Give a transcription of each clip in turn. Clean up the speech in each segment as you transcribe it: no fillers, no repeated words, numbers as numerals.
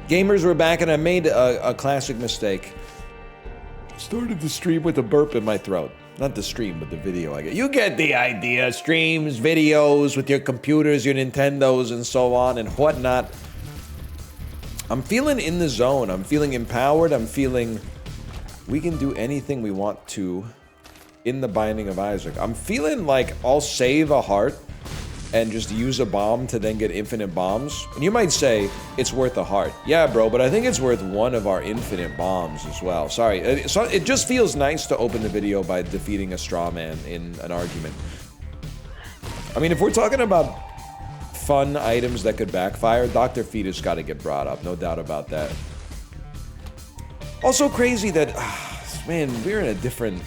Gamers were back and I made a classic mistake. Started the stream with a burp in my throat. Not the stream, but the video I get. You get the idea. Streams, videos with your computers, your Nintendos, and so on and whatnot. I'm feeling in the zone. I'm feeling empowered. I'm feeling we can do anything we want to in the Binding of Isaac. I'm feeling like I'll save a heart and just use a bomb to then get infinite bombs. And you might say, it's worth a heart. Yeah, bro, but I think it's worth one of our infinite bombs as well. Sorry, it just feels nice to open the video by defeating a straw man in an argument. I mean, if we're talking about fun items that could backfire, Dr. Fetus gotta get brought up, no doubt about that. Also crazy that, man, we're in a different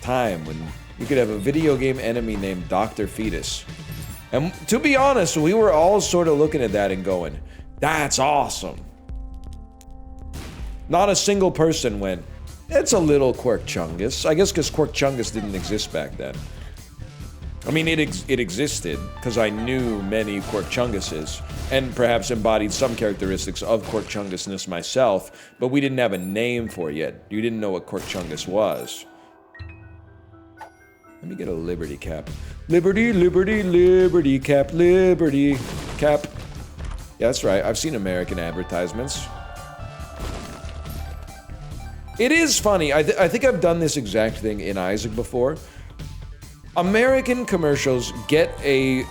time when you could have a video game enemy named Dr. Fetus. And to be honest, we were all sort of looking at that and going, that's awesome. Not a single person went, it's a little Quirk-Chungus. I guess because Quirk-Chungus didn't exist back then. I mean, it existed, because I knew many Quirk-Chunguses, and perhaps embodied some characteristics of Quirk-Chungusness myself, but we didn't have a name for it yet. You didn't know what Quirk-Chungus was. Let me get a Liberty Cap. Liberty, Liberty, Liberty Cap, Liberty Cap. Yeah, that's right. I've seen American advertisements. It is funny. I think I've done this exact thing in Isaac before. American commercials get in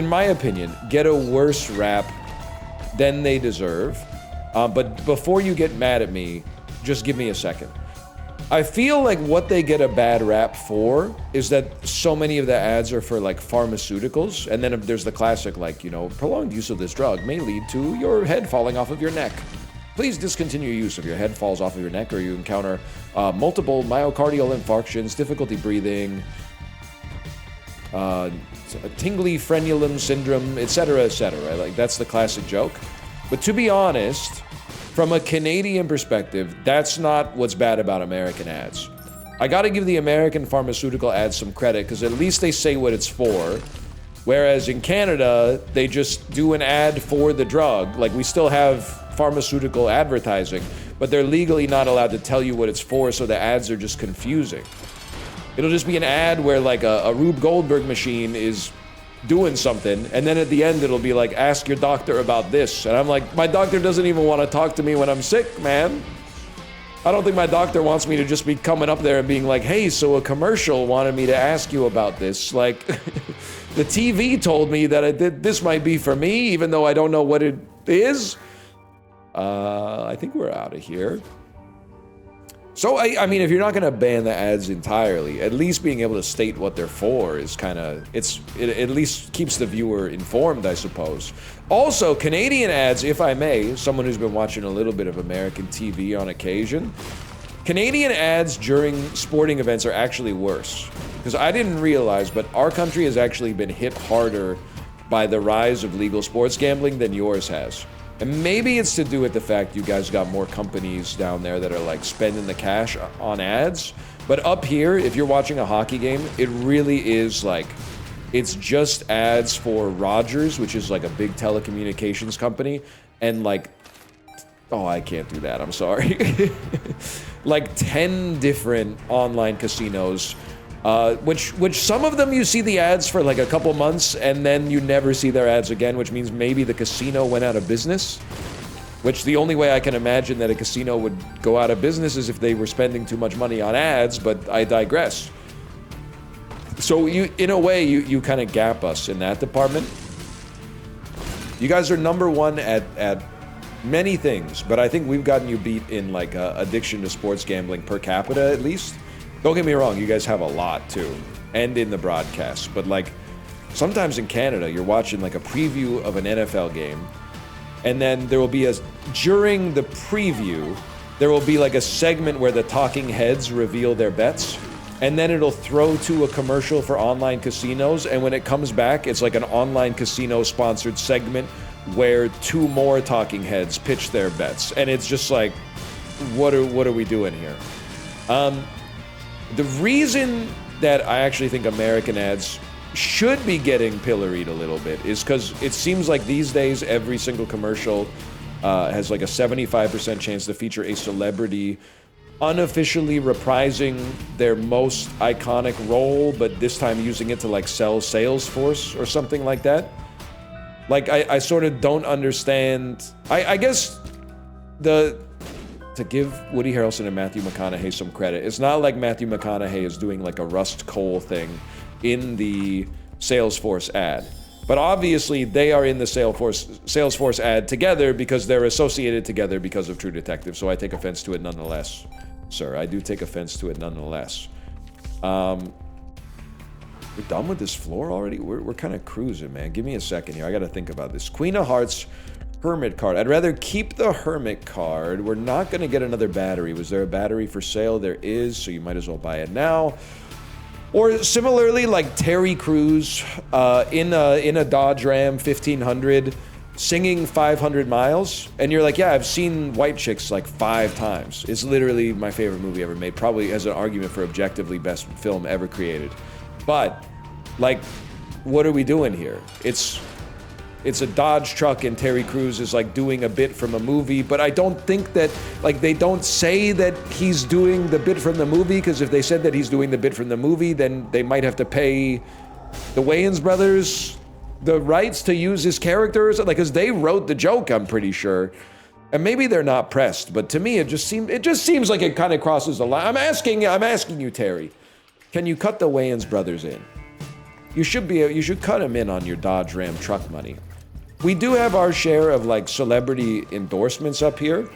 my opinion, get a worse rap than they deserve. But before you get mad at me, just give me a second. I feel like what they get a bad rap for is that so many of the ads are for like pharmaceuticals, and then there's the classic like, you know, prolonged use of this drug may lead to your head falling off of your neck. Please discontinue use if your head falls off of your neck or you encounter multiple myocardial infarctions, difficulty breathing, tingly frenulum syndrome, etc., etc. Like that's the classic joke. But to be honest, from a Canadian perspective, that's not what's bad about American ads. I gotta give the American pharmaceutical ads some credit, because at least they say what it's for. Whereas in Canada, they just do an ad for the drug. Like, we still have pharmaceutical advertising, but they're legally not allowed to tell you what it's for, so the ads are just confusing. It'll just be an ad where, like, a Rube Goldberg machine is doing something, and then at the end it'll be like, ask your doctor about this. And I'm like, my doctor doesn't even want to talk to me when I'm sick, man. I don't think my doctor wants me to just be coming up there and being like, hey, so a commercial wanted me to ask you about this. Like, the TV told me that this might be for me, even though I don't know what it is. I think we're out of here. So, I mean, if you're not going to ban the ads entirely, at least being able to state what they're for is kind of, it at least keeps the viewer informed, I suppose. Also, Canadian ads, if I may, someone who's been watching a little bit of American TV on occasion, Canadian ads during sporting events are actually worse. Because I didn't realize, but our country has actually been hit harder by the rise of legal sports gambling than yours has. And maybe it's to do with the fact you guys got more companies down there that are like spending the cash on ads. But up here, if you're watching a hockey game, it really is like, it's just ads for Rogers, which is like a big telecommunications company. And like, oh, I can't do that, I'm sorry. Like 10 different online casinos, which some of them you see the ads for like a couple months and then you never see their ads again, which means maybe the casino went out of business. Which the only way I can imagine that a casino would go out of business is if they were spending too much money on ads, but I digress. So you, in a way, you kind of gap us in that department. You guys are number one at many things, but I think we've gotten you beat in like addiction to sports gambling per capita at least. Don't get me wrong, you guys have a lot too, and in the broadcast, but like, sometimes in Canada, you're watching like a preview of an NFL game, and then there will be during the preview, there will be like a segment where the talking heads reveal their bets, and then it'll throw to a commercial for online casinos, and when it comes back, it's like an online casino sponsored segment where two more talking heads pitch their bets, and it's just like, what are we doing here? The reason that I actually think American ads should be getting pilloried a little bit is because it seems like these days every single commercial has like a 75% chance to feature a celebrity unofficially reprising their most iconic role, but this time using it to like sell Salesforce or something like that. Like, I sort of don't understand. I guess to give Woody Harrelson and Matthew McConaughey some credit, it's not like Matthew McConaughey is doing like a Rust Cole thing in the Salesforce ad. But obviously they are in the Salesforce ad together because they're associated together because of True Detective. So I take offense to it nonetheless, sir. I do take offense to it nonetheless. We're done with this floor already? We're kind of cruising, man. Give me a second here. I got to think about this. Queen of Hearts Hermit card. I'd rather keep the Hermit card. We're not going to get another battery. Was there a battery for sale? There is, so you might as well buy it now. Or similarly, like Terry Crews in a Dodge Ram 1500 singing 500 Miles. And you're like, yeah, I've seen White Chicks like 5 times. It's literally my favorite movie ever made. Probably has an argument for objectively best film ever created. But, like, what are we doing here? It's a Dodge truck and Terry Crews is like doing a bit from a movie, but I don't think that, like, they don't say that he's doing the bit from the movie, because if they said that he's doing the bit from the movie, then they might have to pay the Wayans brothers the rights to use his characters, like, because they wrote the joke, I'm pretty sure. And maybe they're not pressed, but to me it just seems like it kind of crosses the line. I'm asking you, Terry, can you cut the Wayans brothers in? You should cut them in on your Dodge Ram truck money. We do have our share of like celebrity endorsements up here.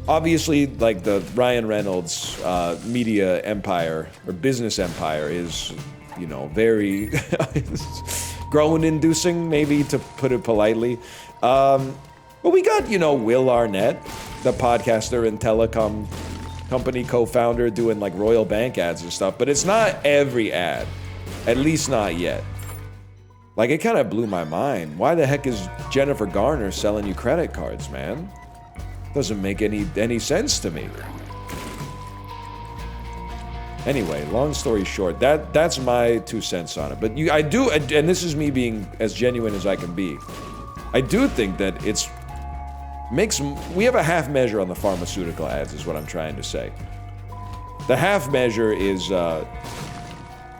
Obviously, like the Ryan Reynolds media empire or business empire is, you know, very groan-inducing, maybe, to put it politely. But we got, you know, Will Arnett, the podcaster and telecom company co-founder, doing like Royal Bank ads and stuff. But it's not every ad, at least not yet. Like, it kind of blew my mind. Why the heck is Jennifer Garner selling you credit cards, man? Doesn't make any sense to me. Anyway, long story short, that's my 2 cents on it. But I do, and this is me being as genuine as I can be, I do think that we have a half measure on the pharmaceutical ads, is what I'm trying to say. The half measure is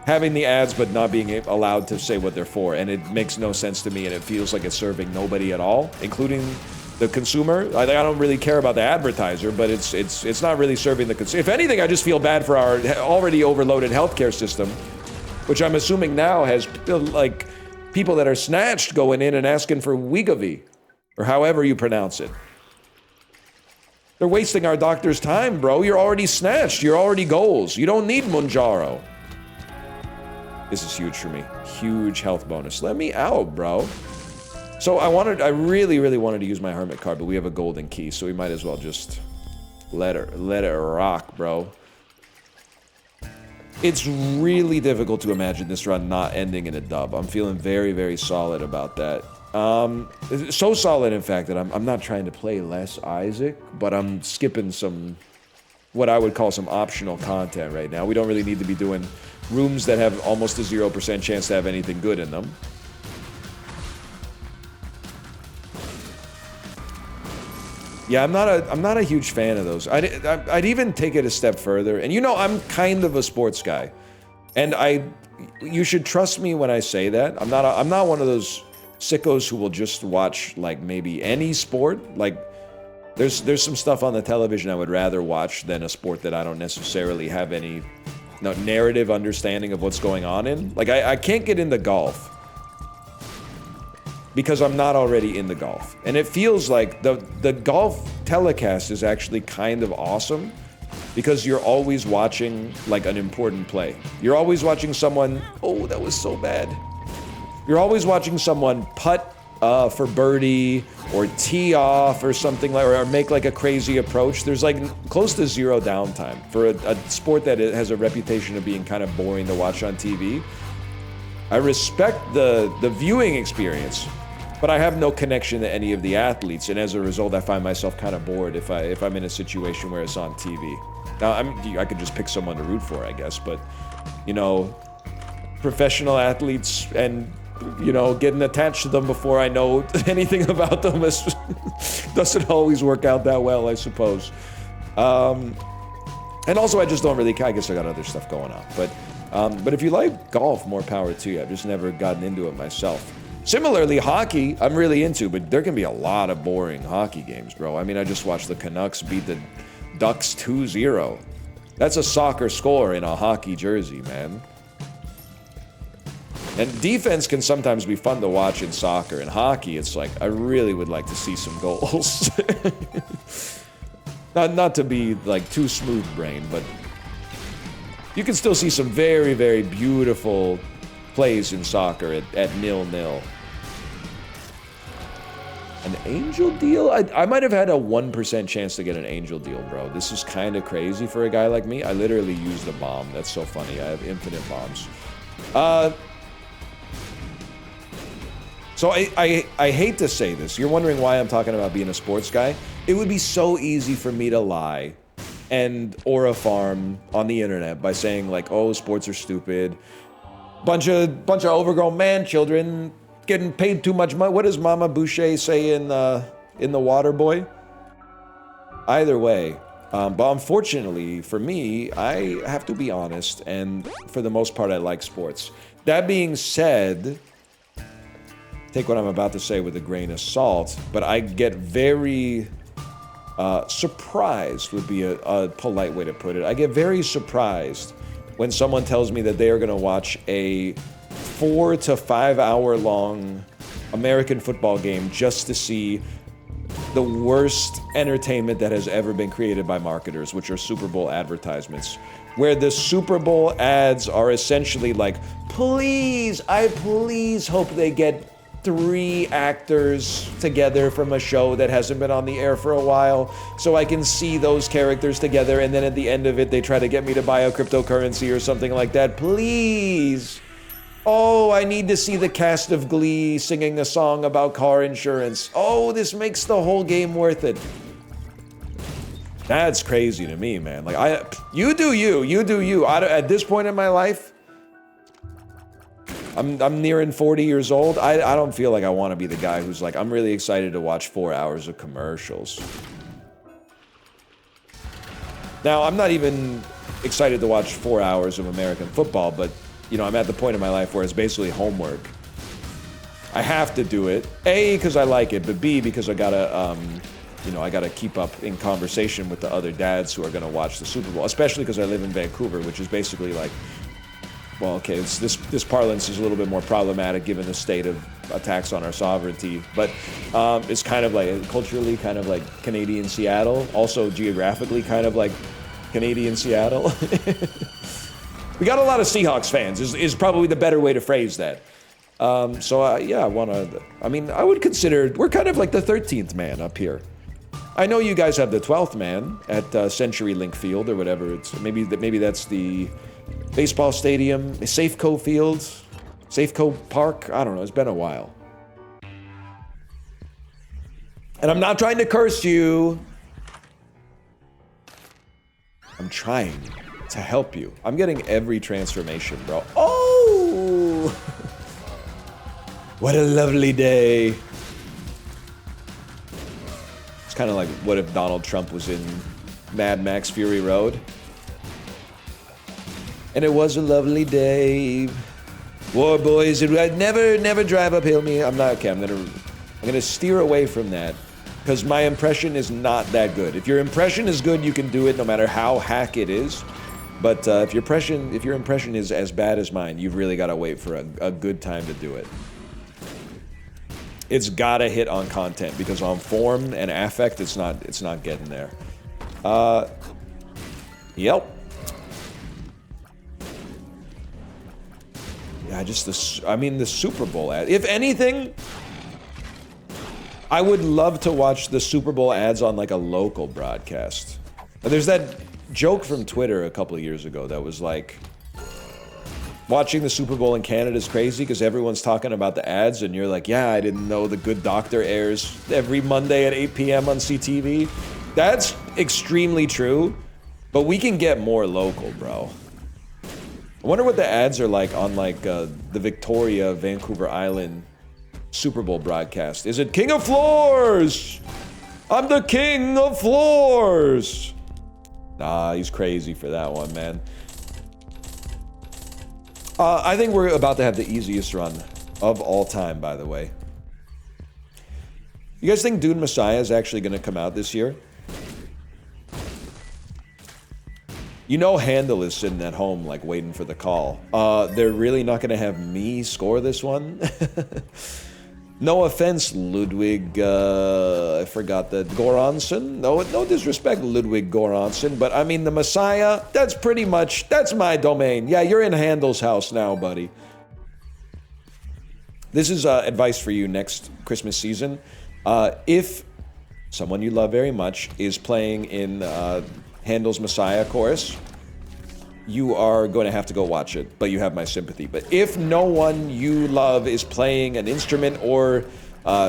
having the ads but not being allowed to say what they're for, and it makes no sense to me, and it feels like it's serving nobody at all, including the consumer. I don't really care about the advertiser, but it's not really serving the consumer. If anything, I just feel bad for our already overloaded healthcare system, which I'm assuming now has like people that are snatched going in and asking for Wegovy, or however you pronounce it. They're wasting our doctors' time, bro. You're already snatched. You're already goals. You don't need Mounjaro. This is huge for me. Huge health bonus. Let me out, bro. So I really, really wanted to use my Hermit card, but we have a golden key, so we might as well just let it rock, bro. It's really difficult to imagine this run not ending in a dub. I'm feeling very, very solid about that. So solid, in fact, that I'm not trying to play less Isaac, but I'm skipping some, what I would call some optional content right now. We don't really need to be doing rooms that have almost a 0% chance to have anything good in them. Yeah, I'm not a huge fan of those. I'd even take it a step further. And you know, I'm kind of a sports guy, and you should trust me when I say that. I'm not one of those sickos who will just watch like maybe any sport. Like, there's some stuff on the television I would rather watch than a sport that I don't necessarily have any narrative understanding of what's going on in. Like, I can't get into golf because I'm not already into golf. And it feels like the golf telecast is actually kind of awesome because you're always watching like an important play. You're always watching someone, oh, that was so bad. You're always watching someone putt for birdie or tee off or something like, or make like a crazy approach. There's like close to zero downtime for a sport that has a reputation of being kind of boring to watch on TV. I respect the viewing experience, but I have no connection to any of the athletes, and as a result, I find myself kind of bored if I'm in a situation where it's on TV. Now, I could just pick someone to root for, I guess, but, you know, professional athletes and you know, getting attached to them before I know anything about them doesn't always work out that well, I suppose. And also, I just don't really, I guess I got other stuff going on. But if you like golf, more power to you. I've just never gotten into it myself. Similarly, hockey, I'm really into, but there can be a lot of boring hockey games, bro. I mean, I just watched the Canucks beat the Ducks 2-0. That's a soccer score in a hockey jersey, man. And defense can sometimes be fun to watch in soccer. In hockey, it's like, I really would like to see some goals. Not to be like too smooth-brained, but you can still see some very, very beautiful plays in soccer at 0-0. An angel deal? I might have had a 1% chance to get an angel deal, bro. This is kind of crazy for a guy like me. I literally used a bomb. That's so funny. I have infinite bombs. So I hate to say this. You're wondering why I'm talking about being a sports guy. It would be so easy for me to lie or a farm on the internet by saying like, oh, sports are stupid. Bunch of overgrown man children getting paid too much money. What does Mama Boucher say in The Waterboy? Either way, but unfortunately for me, I have to be honest, and for the most part, I like sports. That being said, take what I'm about to say with a grain of salt, but I get very surprised would be a polite way to put it. I get very surprised when someone tells me that they are going to watch a 4 to 5 hour long American football game just to see the worst entertainment that has ever been created by marketers, which are Super Bowl advertisements, where the Super Bowl ads are essentially like, I please hope they get 3 actors together from a show that hasn't been on the air for a while so I can see those characters together, and then at the end of it they try to get me to buy a cryptocurrency or something like that. Please. Oh, I need to see the cast of Glee singing a song about car insurance. Oh, this makes the whole game worth it. That's crazy to me, man. Like, you do you. At this point in my life, I'm nearing 40 years old. I don't feel like I want to be the guy who's like, I'm really excited to watch 4 hours of commercials. Now, I'm not even excited to watch 4 hours of American football, but, you know, I'm at the point in my life where it's basically homework. I have to do it. A, because I like it, but B, because I gotta, I gotta keep up in conversation with the other dads who are gonna watch the Super Bowl, especially because I live in Vancouver, which is basically like, well, okay, this parlance is a little bit more problematic given the state of attacks on our sovereignty, but it's kind of like, culturally kind of like Canadian Seattle, also geographically kind of like Canadian Seattle. We got a lot of Seahawks fans, is probably the better way to phrase that. Yeah, I would consider, we're kind of like the 13th man up here. I know you guys have the 12th man at CenturyLink Field or whatever. Maybe that's the baseball stadium, Safeco Field, Safeco Park. I don't know. It's been a while. And I'm not trying to curse you. I'm trying to help you. I'm getting every transformation, bro. Oh! What a lovely day. It's kind of like, what if Donald Trump was in Mad Max Fury Road? And it was a lovely day. War boys, I'd never drive uphill me. I'm gonna steer away from that because my impression is not that good. If your impression is good, you can do it no matter how hack it is. But if your impression is as bad as mine, you've really got to wait for a good time to do it. It's gotta hit on content because on form and affect, it's not getting there. Yep. Yeah, the Super Bowl ad. If anything, I would love to watch the Super Bowl ads on like a local broadcast. There's that joke from Twitter a couple of years ago that was like, watching the Super Bowl in Canada is crazy because everyone's talking about the ads and you're like, yeah, I didn't know The Good Doctor airs every Monday at 8 p.m. on CTV. That's extremely true, but we can get more local, bro. I wonder what the ads are like on like the Victoria, Vancouver Island Super Bowl broadcast. Is it King of Floors? I'm the King of Floors. Nah, he's crazy for that one, man. I think we're about to have the easiest run of all time, by the way. You guys think Dune Messiah is actually going to come out this year? You know Handel is sitting at home, like, waiting for the call. They're really not going to have me score this one? No offense, Ludwig, I forgot that, Goranson? No disrespect, Ludwig Goranson, but I mean, the Messiah, that's pretty much, that's my domain. Yeah, you're in Handel's house now, buddy. This is advice for you next Christmas season. If someone you love very much is playing in Handel's Messiah chorus, you are going to have to go watch it, but you have my sympathy. But if no one you love is playing an instrument or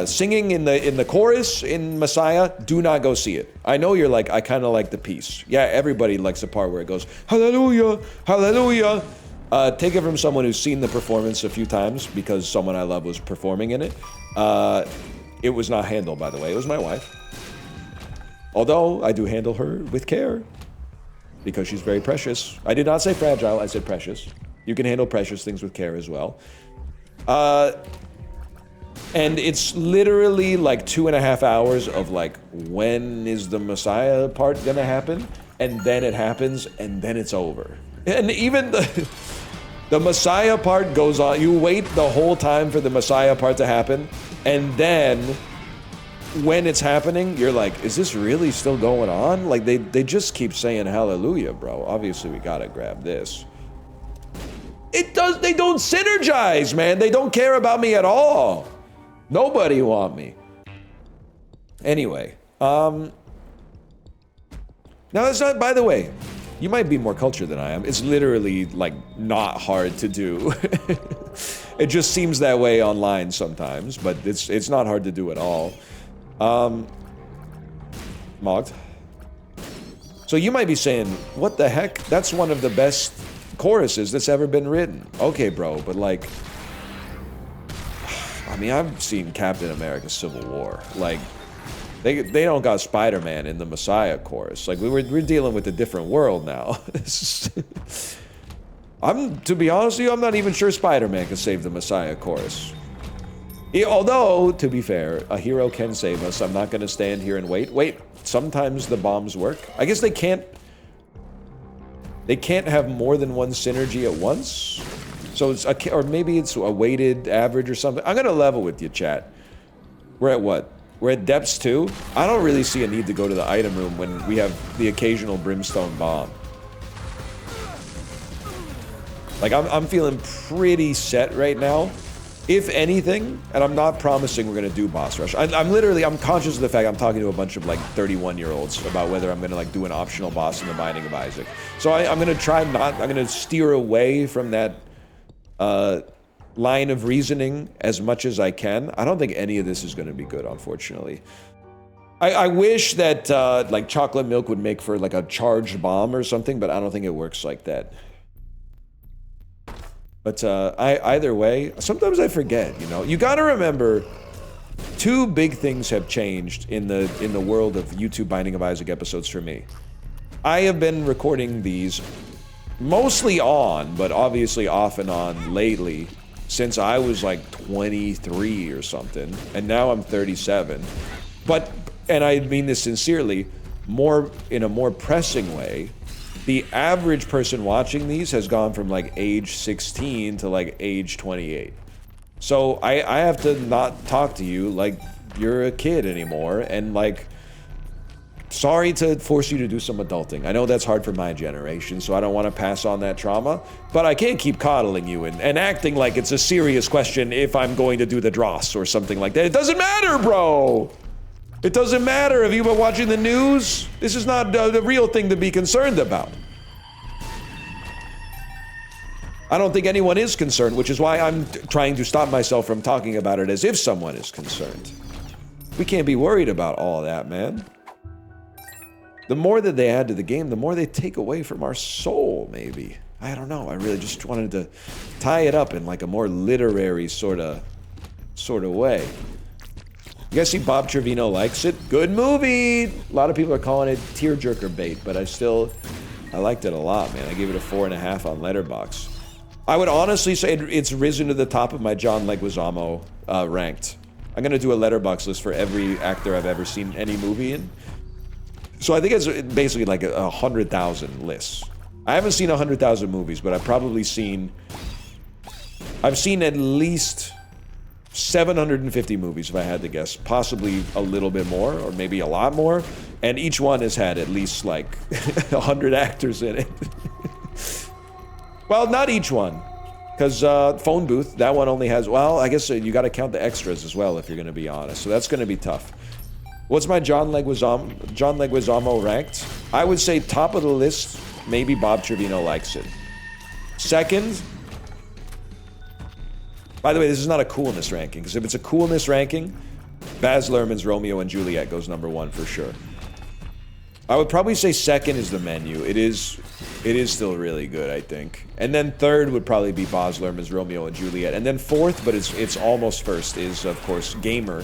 singing in the chorus in Messiah, do not go see it. I know you're like, I kind of like the piece. Yeah, everybody likes the part where it goes, hallelujah, hallelujah. Take it from someone who's seen the performance a few times because someone I love was performing in it. It was not Handel, by the way. It was my wife. Although I do handle her with care because she's very precious. I did not say fragile, I said precious. You can handle precious things with care as well. And it's literally like 2.5 hours of like, when is the Messiah part gonna happen? And then it happens, and then it's over. And even the Messiah part goes on. You wait the whole time for the Messiah part to happen, and then when it's happening, you're like, is this really still going on? Like, they just keep saying hallelujah, bro. Obviously, we gotta grab this. They don't synergize, man. They don't care about me at all. Nobody want me. Anyway, now that's not, by the way, you might be more cultured than I am. It's literally, like, not hard to do. It just seems that way online sometimes, but it's not hard to do at all. Mogged. So you might be saying, what the heck? That's one of the best choruses that's ever been written. Okay, bro, but like, I mean, I've seen Captain America Civil War. Like, they don't got Spider-Man in the Messiah chorus. Like, we're dealing with a different world now. To be honest with you, I'm not even sure Spider-Man can save the Messiah chorus. Although, to be fair, a hero can save us. I'm not going to stand here and wait. Wait, sometimes the bombs work. I guess they can't have more than one synergy at once. So it's or maybe it's a weighted average or something. I'm going to level with you, chat. We're at what? We're at depths 2. I don't really see a need to go to the item room when we have the occasional brimstone bomb. Like, I'm feeling pretty set right now. If anything, and I'm not promising we're gonna do boss rush. I'm conscious of the fact I'm talking to a bunch of like 31-year-olds about whether I'm gonna like do an optional boss in the Binding of Isaac. So I'm gonna I'm gonna steer away from that line of reasoning as much as I can. I don't think any of this is gonna be good, unfortunately. I wish that like chocolate milk would make for like a charged bomb or something, but I don't think it works like that. But either way, sometimes I forget, you know. You gotta remember, 2 big things have changed in the world of YouTube Binding of Isaac episodes for me. I have been recording these mostly on, but obviously off and on lately, since I was like 23 or something, and now I'm 37. But, and I mean this sincerely, in a more pressing way, the average person watching these has gone from like age 16 to like age 28. So I have to not talk to you like you're a kid anymore, and like, sorry to force you to do some adulting. I know that's hard for my generation, so I don't want to pass on that trauma, but I can't keep coddling you and acting like it's a serious question if I'm going to do the dross or something like that. It doesn't matter, bro! It doesn't matter if you've been watching the news. This is not the real thing to be concerned about. I don't think anyone is concerned, which is why I'm trying to stop myself from talking about it as if someone is concerned. We can't be worried about all that, man. The more that they add to the game, the more they take away from our soul, maybe. I don't know. I really just wanted to tie it up in like a more literary sort of way. You guys see Bob Trevino likes it? Good movie! A lot of people are calling it tearjerker bait, but I liked it a lot, man. I gave it a 4.5 on Letterboxd. I would honestly say it's risen to the top of my John Leguizamo ranked. I'm gonna do a Letterboxd list for every actor I've ever seen any movie in. So I think it's basically like 100,000 lists. I haven't seen 100,000 movies, but I've seen at least 750 movies, if I had to guess. Possibly a little bit more, or maybe a lot more. And each one has had at least like 100 actors in it. Well, not each one. Because Phone Booth, that one only has, well, I guess you gotta count the extras as well, if you're gonna be honest. So that's gonna be tough. What's my John Leguizamo ranked? I would say top of the list, maybe Bob Trevino likes it. Second, by the way, this is not a coolness ranking, because if it's a coolness ranking, Baz Luhrmann's Romeo and Juliet goes #1 for sure. I would probably say second is The Menu. It is still really good, I think. And then third would probably be Baz Luhrmann's Romeo and Juliet. And then fourth, but it's almost first, is of course Gamer,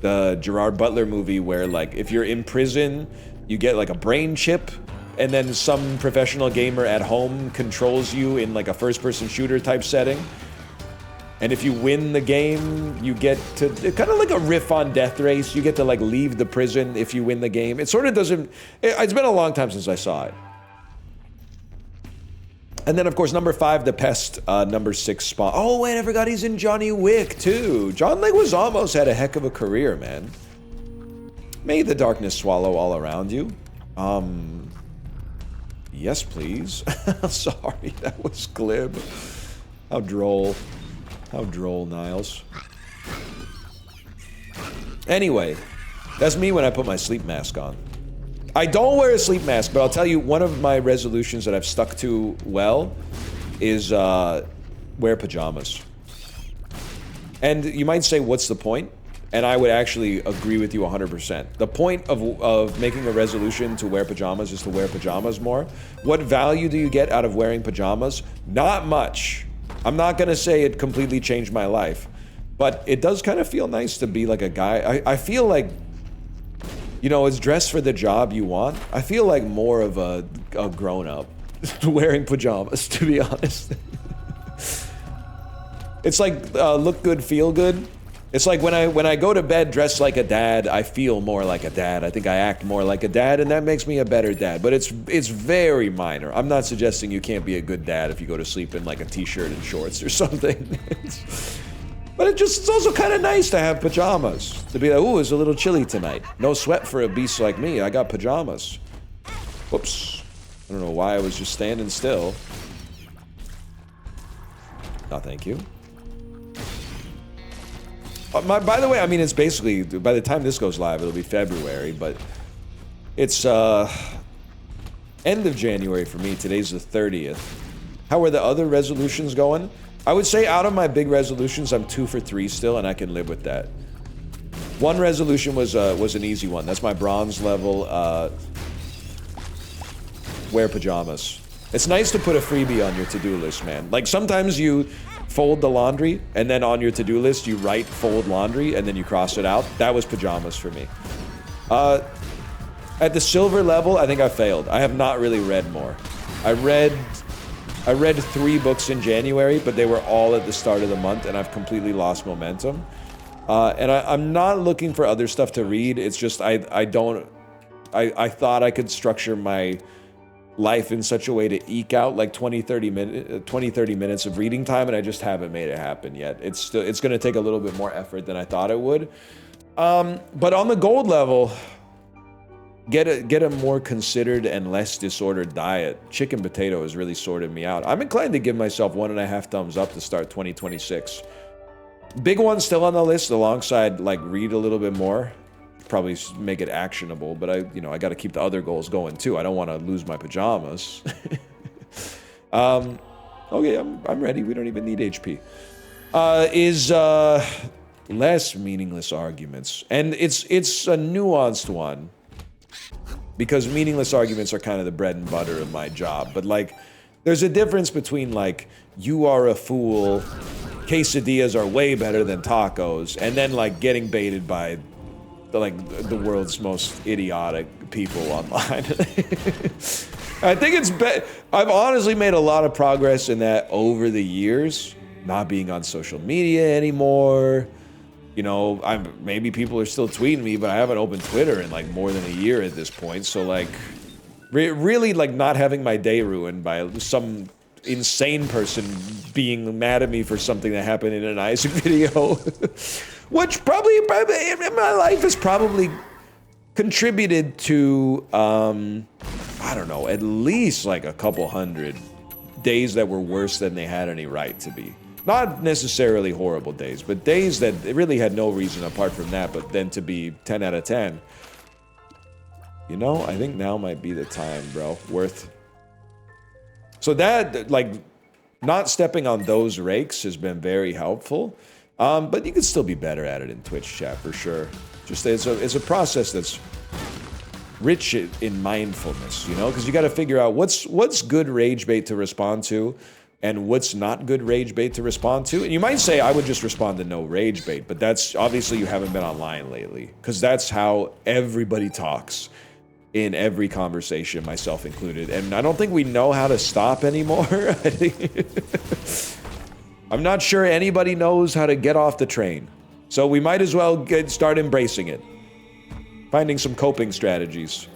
the Gerard Butler movie where like if you're in prison, you get like a brain chip, and then some professional gamer at home controls you in like a first-person shooter type setting. And if you win the game, you get to, kind of like a riff on Death Race, you get to like leave the prison if you win the game. It sort of doesn't, it's been a long time since I saw it. And then of course, #5, The Pest, #6, Spawn. Oh wait, I forgot he's in Johnny Wick too. John Leguizamo's had a heck of a career, man. May the darkness swallow all around you. Yes please. Sorry, that was glib. How droll. How droll, Niles. Anyway, that's me when I put my sleep mask on. I don't wear a sleep mask, but I'll tell you, one of my resolutions that I've stuck to well is wear pajamas. And you might say, what's the point? And I would actually agree with you 100%. The point of making a resolution to wear pajamas is to wear pajamas more. What value do you get out of wearing pajamas? Not much. I'm not gonna say it completely changed my life, but it does kind of feel nice to be like a guy. I feel like, you know, it's dressed for the job you want. I feel like more of a grown-up wearing pajamas, to be honest. It's like look good, feel good. It's like when I go to bed dressed like a dad, I feel more like a dad. I think I act more like a dad, and that makes me a better dad. But it's very minor. I'm not suggesting you can't be a good dad if you go to sleep in like a t-shirt and shorts or something. But it's also kind of nice to have pajamas. To be like, ooh, it's a little chilly tonight. No sweat for a beast like me. I got pajamas. Whoops. I don't know why I was just standing still. No, thank you. By the way, I mean, it's basically, by the time this goes live, it'll be February, but it's end of January for me. Today's the 30th. How are the other resolutions going? I would say out of my big resolutions, I'm 2 for 3 still, and I can live with that. One resolution was an easy one. That's my bronze level, wear pajamas. It's nice to put a freebie on your to-do list, man. Like, sometimes you fold the laundry, and then on your to-do list, you write fold laundry, and then you cross it out. That was pajamas for me. At the silver level, I think I failed. I have not really read more. I read 3 books in January, but they were all at the start of the month, and I've completely lost momentum. And I'm not looking for other stuff to read. It's just I thought I could structure my life in such a way to eke out like 20-30 minutes of reading time, and I just haven't made it happen yet. It's going to take a little bit more effort than I thought it would. But on the gold level, get a more considered and less disordered diet. Chicken potato has really sorted me out. I'm inclined to give myself 1.5 thumbs up to start 2026. Big one still on the list alongside like read a little bit more. Probably make it actionable, but I got to keep the other goals going too. I don't want to lose my pajamas. Okay, I'm ready. We don't even need HP. Less meaningless arguments, and it's a nuanced one because meaningless arguments are kind of the bread and butter of my job. But like There's a difference between like, you are a fool, quesadillas are way better than tacos, and then like getting baited by the world's most idiotic people online. I think it's I've honestly made a lot of progress in that over the years, not being on social media anymore. You know, maybe people are still tweeting me, but I haven't opened Twitter in like more than a year at this point. So like, really like not having my day ruined by some insane person being mad at me for something that happened in an Isaac video, which probably in my life has probably contributed to, I don't know, at least like a couple hundred days that were worse than they had any right to be. Not necessarily horrible days, but days that really had no reason apart from that, but then to be 10 out of 10. You know, I think now might be the time, bro. So that, like, not stepping on those rakes has been very helpful. But you could still be better at it in Twitch chat, for sure. Just, it's a process that's rich in mindfulness, you know? Because you got to figure out what's good rage bait to respond to, and what's not good rage bait to respond to. And you might say, I would just respond to no rage bait, but that's, obviously you haven't been online lately, because that's how everybody talks in every conversation, myself included. And I don't think we know how to stop anymore. I'm not sure anybody knows how to get off the train. So we might as well start embracing it. Finding some coping strategies.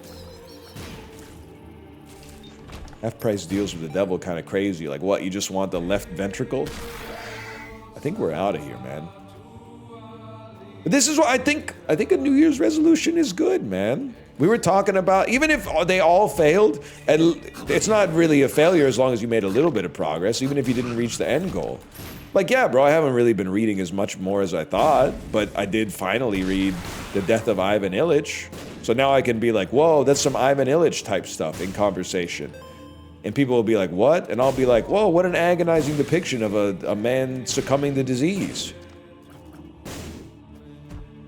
Half-price deals with the devil, kind of crazy. Like what, you just want the left ventricle? I think we're out of here, man. But this is what I think a New Year's resolution is good, man. We were talking about, even if they all failed, and it's not really a failure as long as you made a little bit of progress, even if you didn't reach the end goal. Like, yeah, bro, I haven't really been reading as much more as I thought, but I did finally read The Death of Ivan Illich. So now I can be like, whoa, that's some Ivan Illich type stuff in conversation. And people will be like, what? And I'll be like, whoa, what an agonizing depiction of a man succumbing to disease.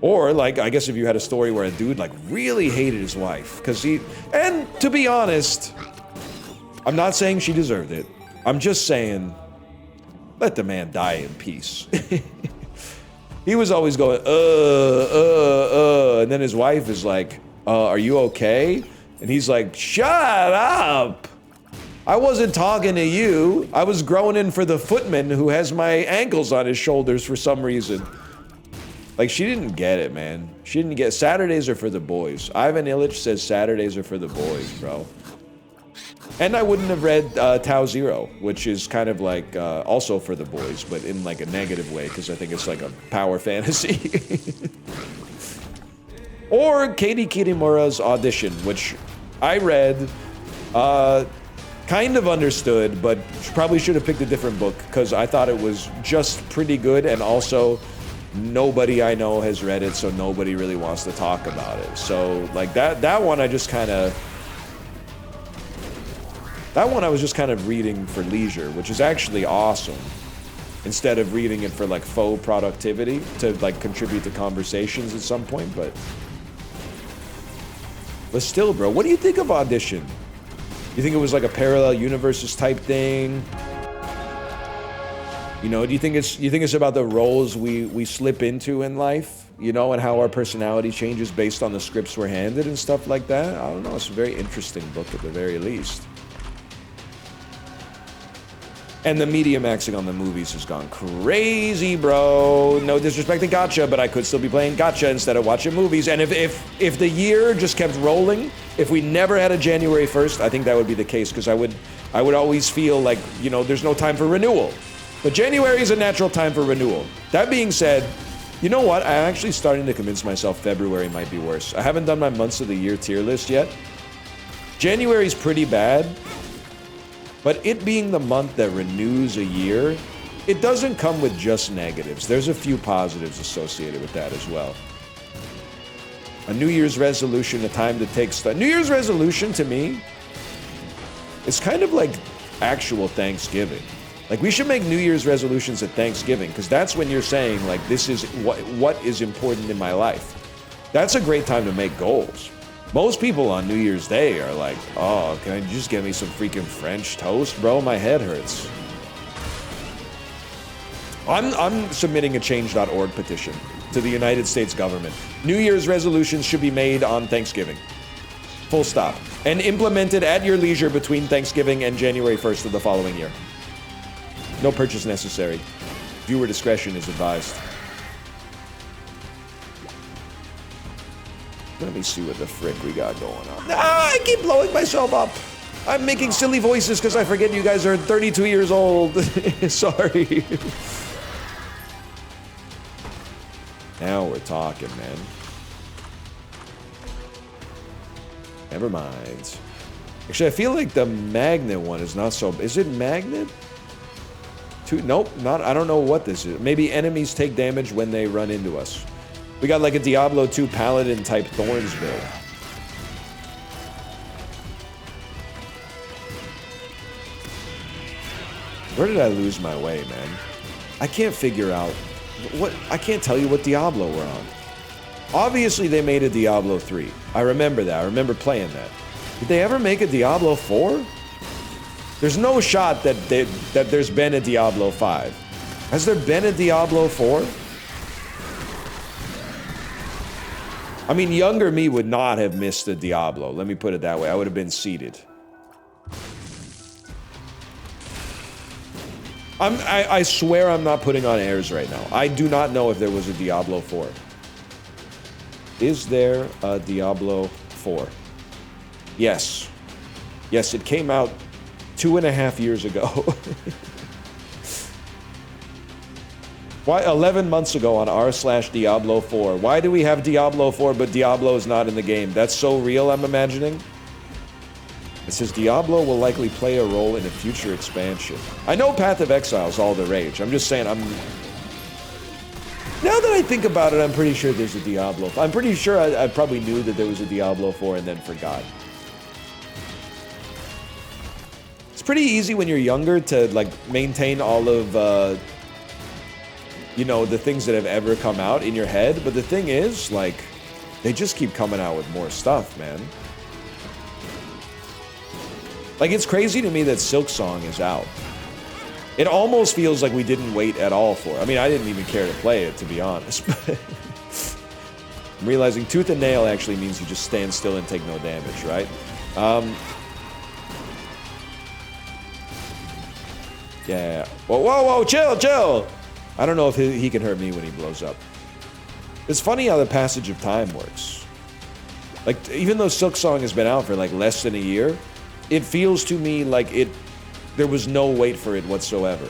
Or, like, I guess if you had a story where a dude, like, really hated his wife, and to be honest, I'm not saying she deserved it. I'm just saying, let the man die in peace. He was always going, and then his wife is like, are you okay? And he's like, shut up! I wasn't talking to you. I was groaning for the footman who has my ankles on his shoulders for some reason. Like, she didn't get it, man. She didn't get it. Saturdays are for the boys. Ivan Illich says Saturdays are for the boys, bro. And I wouldn't have read Tau Zero, which is kind of like also for the boys, but in like a negative way, because I think it's like a power fantasy. Or Katie Kitamura's Audition, which I read, kind of understood, but probably should have picked a different book, because I thought it was just pretty good, and also nobody I know has read it, so nobody really wants to talk about it. So, like, that one I just kind of... That one I was just kind of reading for leisure, which is actually awesome. Instead of reading it for, like, faux productivity, to, like, contribute to conversations at some point, but still, bro, what do you think of Audition? You think it was, like, a parallel universes type thing? You know, do you think it's about the roles we slip into in life, you know, and how our personality changes based on the scripts we're handed and stuff like that? I don't know, it's a very interesting book at the very least. And the media maxing on the movies has gone crazy, bro. No disrespect to Gacha, but I could still be playing Gacha instead of watching movies. And if the year just kept rolling, if we never had a January 1st, I think that would be the case, because I would always feel like, you know, there's no time for renewal. But January is a natural time for renewal. That being said, you know what? I'm actually starting to convince myself February might be worse. I haven't done my months of the year tier list yet. January's pretty bad. But it being the month that renews a year, it doesn't come with just negatives. There's a few positives associated with that as well. A New Year's resolution, a time to take stock. New Year's resolution, to me, is kind of like actual Thanksgiving. Like, we should make New Year's resolutions at Thanksgiving, because that's when you're saying, like, this is what is important in my life. That's a great time to make goals. Most people on New Year's Day are like, oh, can you just get me some freaking French toast, bro? My head hurts. I'm submitting a change.org petition to the United States government. New Year's resolutions should be made on Thanksgiving. Full stop. And implemented at your leisure between Thanksgiving and January 1st of the following year. No purchase necessary. Viewer discretion is advised. Let me see what the frick we got going on. Ah, I keep blowing myself up. I'm making silly voices because I forget you guys are 32 years old. Sorry. Now we're talking, man. Never mind. Actually, I feel like the magnet one is not so... Is it magnet? Nope, not... I don't know what this is. Maybe enemies take damage when they run into us. We got like a Diablo 2 Paladin type Thorns build. Where did I lose my way, man? I can't figure out... What? I can't tell you what Diablo we're on. Obviously, they made a Diablo 3. I remember that. I remember playing that. Did they ever make a Diablo 4? There's no shot that there's been a Diablo 5. Has there been a Diablo 4? I mean, younger me would not have missed a Diablo. Let me put it that way. I would have been seated. I swear I'm not putting on airs right now. I do not know if there was a Diablo 4. Is there a Diablo 4? Yes. Yes, it came out 2.5 years ago. Why 11 months ago on r/Diablo 4? Why do we have Diablo 4 but Diablo is not in the game? That's so real, I'm imagining. It says Diablo will likely play a role in a future expansion. I know Path of Exile is all the rage. I'm just saying, now that I think about it, I'm pretty sure there's a Diablo. I'm pretty sure I probably knew that there was a Diablo 4 and then forgot. It's pretty easy when you're younger to like maintain all of, you know, the things that have ever come out in your head. But the thing is, like, they just keep coming out with more stuff, man. Like, it's crazy to me that Silksong is out. It almost feels like we didn't wait at all for it. I mean, I didn't even care to play it, to be honest. I'm realizing Tooth and Nail actually means you just stand still and take no damage, right? Yeah. Whoa, whoa, whoa, chill, chill! I don't know if he can hurt me when he blows up. It's funny how the passage of time works. Like, even though Silksong has been out for like less than a year, it feels to me like there was no wait for it whatsoever.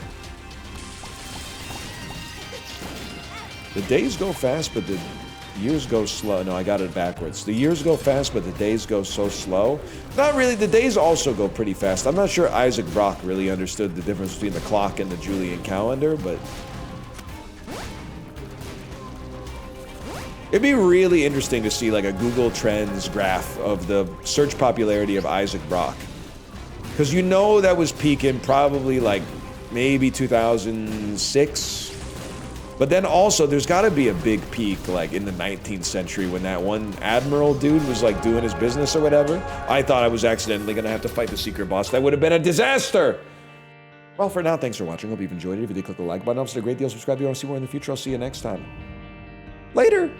The days go fast, but the years go slow. No, I got it backwards. The years go fast, but the days go so slow. Not really. The days also go pretty fast. I'm not sure Isaac Brock really understood the difference between the clock and the Julian calendar, but... It'd be really interesting to see like a Google Trends graph of the search popularity of Isaac Brock. Because you know that was peaking probably like maybe 2006. But then also there's got to be a big peak like in the 19th century when that one admiral dude was like doing his business or whatever. I thought I was accidentally going to have to fight the secret boss. That would have been a disaster. Well, for now, thanks for watching. Hope you've enjoyed it. If you did, click the like button. Helps it a great deal. Subscribe if you want to see more in the future. I'll see you next time. Later.